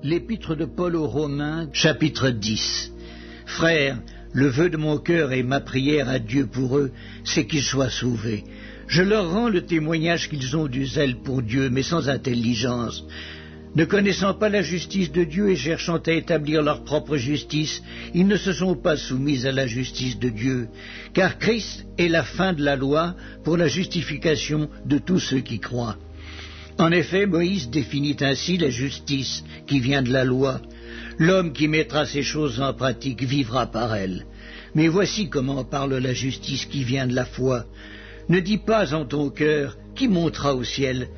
L'épître de Paul aux Romains, chapitre 10. Frères, le vœu de mon cœur et ma prière à Dieu pour eux, c'est qu'ils soient sauvés. Je leur rends le témoignage qu'ils ont du zèle pour Dieu, mais sans intelligence. Ne connaissant pas la justice de Dieu et cherchant à établir leur propre justice, ils ne se sont pas soumis à la justice de Dieu, car Christ est la fin de la loi pour la justification de tous ceux qui croient. En effet, Moïse définit ainsi la justice qui vient de la loi. L'homme qui mettra ces choses en pratique vivra par elles. Mais voici comment parle la justice qui vient de la foi. Ne dis pas en ton cœur, qui montera au ciel?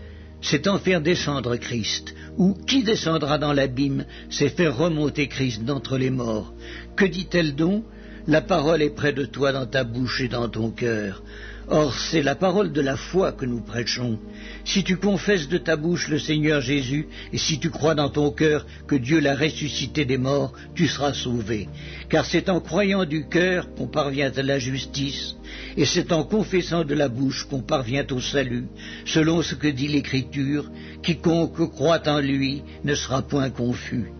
C'est en faire descendre Christ. Ou qui descendra dans l'abîme? C'est faire remonter Christ d'entre les morts. Que dit-elle donc? La parole est près de toi dans ta bouche et dans ton cœur. Or, c'est la parole de la foi que nous prêchons. Si tu confesses de ta bouche le Seigneur Jésus, et si tu crois dans ton cœur que Dieu l'a ressuscité des morts, tu seras sauvé. Car c'est en croyant du cœur qu'on parvient à la justice, et c'est en confessant de la bouche qu'on parvient au salut, selon ce que dit l'Écriture, quiconque croit en lui ne sera point confus.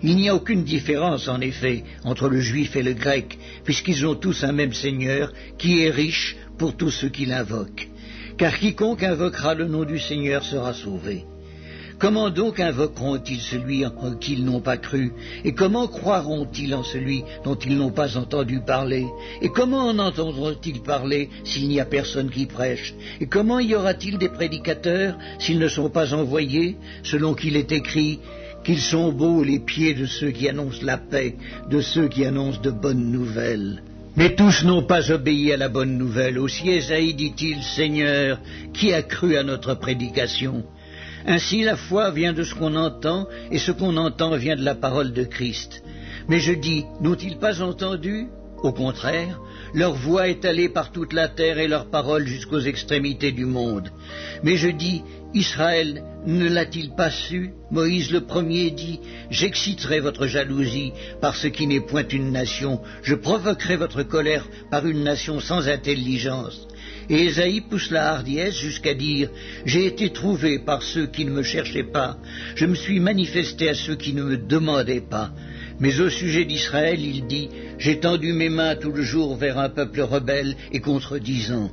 Il n'y a aucune différence, en effet, entre le juif et le grec, puisqu'ils ont tous un même Seigneur, qui est riche pour tous ceux qui l'invoquent. Car quiconque invoquera le nom du Seigneur sera sauvé. Comment donc invoqueront-ils celui en qui ils n'ont pas cru? Et comment croiront-ils en celui dont ils n'ont pas entendu parler? Et comment en entendront-ils parler s'il n'y a personne qui prêche? Et comment y aura-t-il des prédicateurs s'ils ne sont pas envoyés, selon qu'il est écrit qu'ils sont beaux les pieds de ceux qui annoncent la paix, de ceux qui annoncent de bonnes nouvelles. Mais tous n'ont pas obéi à la bonne nouvelle. Aussi Ésaïe dit-il, Seigneur, qui a cru à notre prédication? Ainsi la foi vient de ce qu'on entend, et ce qu'on entend vient de la parole de Christ. Mais je dis, n'ont-ils pas entendu? Au contraire, leur voix est allée par toute la terre et leur parole jusqu'aux extrémités du monde. Mais je dis, Israël ne l'a-t-il pas su? Moïse le premier dit, j'exciterai votre jalousie par ce qui n'est point une nation, je provoquerai votre colère par une nation sans intelligence. Et Ésaïe pousse la hardiesse jusqu'à dire, j'ai été trouvé par ceux qui ne me cherchaient pas, je me suis manifesté à ceux qui ne me demandaient pas. Mais au sujet d'Israël, il dit, j'ai tendu mes mains tout le jour vers un peuple rebelle et contredisant.